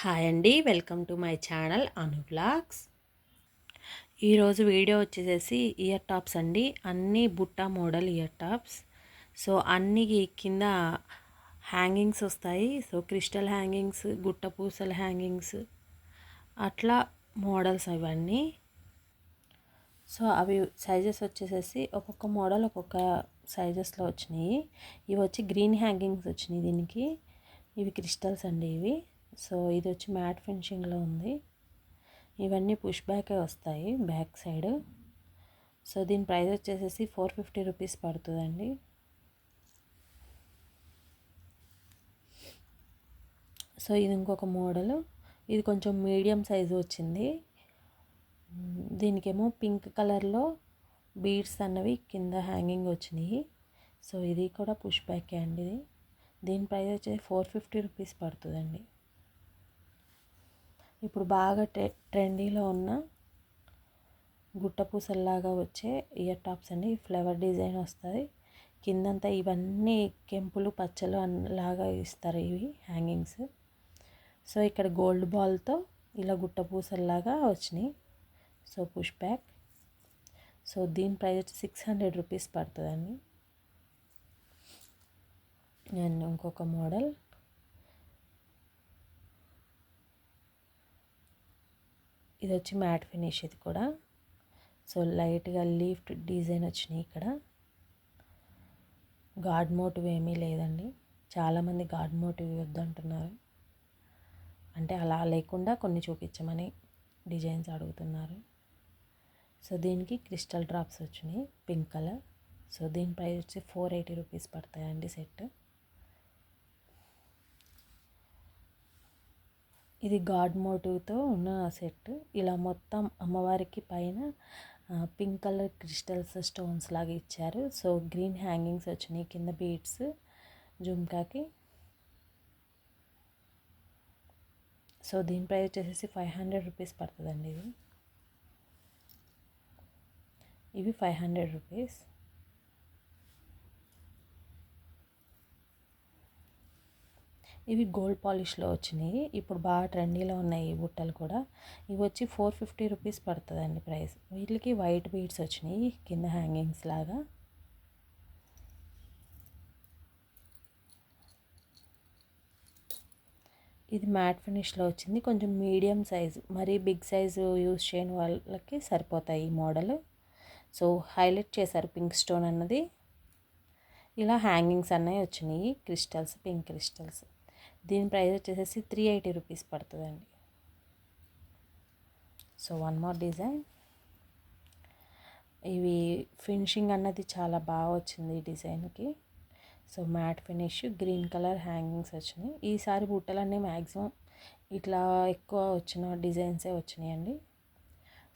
Hi అండి, welcome to my channel Anu vlogs. ఈరోజు video వచ్చేసేసి ఇయర్ టాప్స్ అండి. అన్నీ బుట్ట మోడల్ ఇయర్ టాప్స్. సో అన్నీ కింద హ్యాంగింగ్స్ వస్తాయి. సో క్రిస్టల్ హ్యాంగింగ్స్, గుట్ట పూసల హ్యాంగింగ్స్, అట్లా మోడల్స్ అవన్నీ. సో అవి సైజెస్ వచ్చేసేసి ఒక్కొక్క మోడల్ ఒక్కొక్క సైజెస్లో వచ్చినాయి. ఇవి వచ్చి గ్రీన్ హ్యాంగింగ్స్ వచ్చినాయి దీనికి. ఇవి క్రిస్టల్స్ అండి ఇవి. సో ఇది వచ్చి మ్యాట్ ఫినిషింగ్లో ఉంది. ఇవన్నీ పుష్ బ్యాకే వస్తాయి బ్యాక్ సైడ్. సో దీని ప్రైస్ వచ్చేసేసి 450 రూపీస్ పడుతుందండి. సో ఇది ఇంకొక మోడల్. ఇది కొంచెం మీడియం సైజు వచ్చింది. దీనికేమో పింక్ కలర్లో బీడ్స్ అన్నవి కింద హ్యాంగింగ్ వచ్చినాయి. సో ఇది కూడా పుష్ బ్యాకే అండి. దీని ప్రైస్ వచ్చేసి 450 రూపీస్ పడుతుందండి. ఇప్పుడు బాగా ట్రెండీలో ఉన్న గుట్ట పూసల్లాగా వచ్చే ఇయర్ టాప్స్ అండి. ఫ్లవర్ డిజైన్ వస్తుంది కిందంతా. ఇవన్నీ కెంపులు పచ్చలు లాగా ఇస్తారు ఇవి హ్యాంగింగ్స్. సో ఇక్కడ గోల్డ్ బాల్తో ఇలా గుట్ట పూసల్లాగా వచ్చినాయి. So push back. సో దీని ప్రైస్ వచ్చి 600 రూపీస్ పడుతుందండి. అండ్ ఇంకొక మోడల్ ఇది వచ్చి మ్యాట్ ఫినిష్. ఇది కూడా సో లైట్గా లీఫ్ డిజైన్ వచ్చినాయి. ఇక్కడ గాడ్ మోటివ్ ఏమీ లేదండి. చాలామంది గాడ్ మోటివ్ వద్దంటున్నారు, అంటే అలా లేకుండా కొన్ని చూపించమని డిజైన్స్ అడుగుతున్నారు. సో దీనికి క్రిస్టల్ డ్రాప్స్ వచ్చినాయి పింక్ కలర్. సో దీని ప్రైస్ వచ్చి 480 రూపీస్ పడతాయండి సెట్. ఇది గాడ్ మోటివ్తో ఉన్న సెట్. ఇలా మొత్తం అమ్మవారికి పైన పింక్ కలర్ క్రిస్టల్స్ స్టోన్స్ లాగా ఇచ్చారు. సో గ్రీన్ హ్యాంగింగ్స్ వచ్చినాయి కింద బీడ్స్ జుమ్కాకి. సో దీని ప్రైస్ వచ్చేసి 500 రూపీస్ పడుతుందండి. ఇవి 500 రూపీస్. ఇవి గోల్డ్ పాలిష్లో వచ్చినాయి. ఇప్పుడు బాగా ట్రెండీలో ఉన్నాయి ఈ బుట్టలు కూడా. ఇవి వచ్చి 450 రూపీస్ పడుతుందండి ప్రైస్. వీటికి వైట్ బీడ్స్ వచ్చినాయి కింద హ్యాంగింగ్స్ లాగా. ఇది మ్యాట్ ఫినిష్లో వచ్చింది. కొంచెం మీడియం సైజు, మరీ బిగ్ సైజు యూజ్ చేయని వాళ్ళకి సరిపోతాయి ఈ మోడల్. సో హైలైట్ చేశారు పింక్ స్టోన్ అన్నది. ఇలా హ్యాంగింగ్స్ అన్నవి వచ్చినాయి క్రిస్టల్స్, పింక్ క్రిస్టల్స్. దీని ప్రైస్ వచ్చేసి 380 రూపీస్ పడుతుందండి. So one more design. ఇవి ఫినిషింగ్ అన్నది చాలా బాగా వచ్చింది ఈ డిజైన్కి. So matte finish, green colour hangings వచ్చినాయి. ఈసారి బుట్టలన్నీ మ్యాక్సిమం ఇట్లా ఎక్కువ వచ్చిన డిజైన్సే వచ్చినాయండి.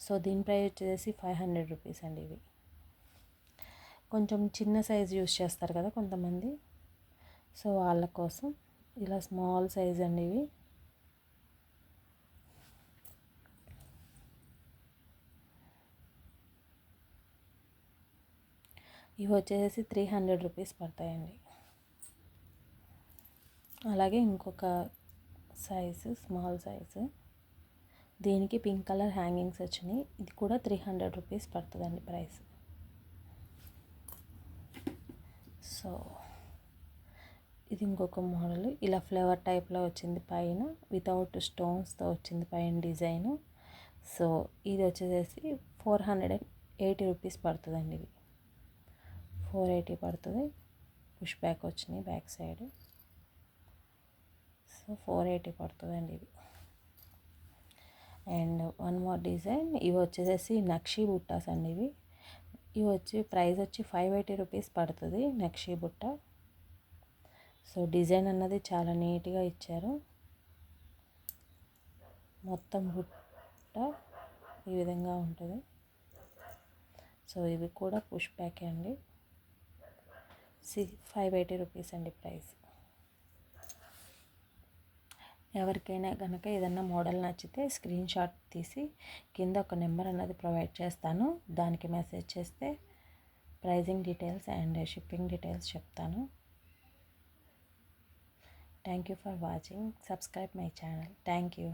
సో దీని ప్రైస్ వచ్చేసి 500 రూపీస్ అండి. ఇవి కొంచెం చిన్న సైజ్ యూస్ చేస్తారు కదా కొంతమంది, సో వాళ్ళ కోసం ఇలా స్మాల్ సైజ్ అండి ఇవి. ఇవి వచ్చేసి 300 రూపీస్ పడతాయండి. అలాగే ఇంకొక సైజు స్మాల్ సైజు, దీనికి పింక్ కలర్ హ్యాంగింగ్స్ వచ్చినాయి. ఇది కూడా 300 రూపీస్ పడుతుందండి ప్రైస్. సో ఇది ఇంకొక మోడల్. ఇలా ఫ్లవర్ టైప్లో వచ్చింది పైన, వితౌట్ స్టోన్స్తో వచ్చింది పైన డిజైను. సో ఇది వచ్చేసి 480 రూపీస్ పడుతుందండి. ఇది 480 పడుతుంది. పుష్ బ్యాక్ వచ్చినాయి బ్యాక్ సైడ్. సో 480 పడుతుందండి ఇది. And one more design. ఇవి వచ్చేసి నక్షి బుట్టాస్ అండి ఇవి. ఇవి వచ్చి ప్రైస్ వచ్చి 580 రూపీస్ పడుతుంది నక్షి బుట్ట. సో డిజైన్ అన్నది చాలా నీట్గా ఇచ్చారు. మొత్తం బుట్ట ఈ విధంగా ఉంటుంది. సో ఇవి కూడా పుష్ బ్యాకే అండి. 580 రూపీస్ అండి ప్రైస్. ఎవరికైనా కనుక ఏదన్నా మోడల్ నచ్చితే స్క్రీన్ షాట్ తీసి కింద ఒక నెంబర్ అన్నది ప్రొవైడ్ చేస్తాను. దానికి మెసేజ్ చేస్తే pricing details and shipping details చెప్తాను. Thank you for watching. Subscribe my channel. Thank you.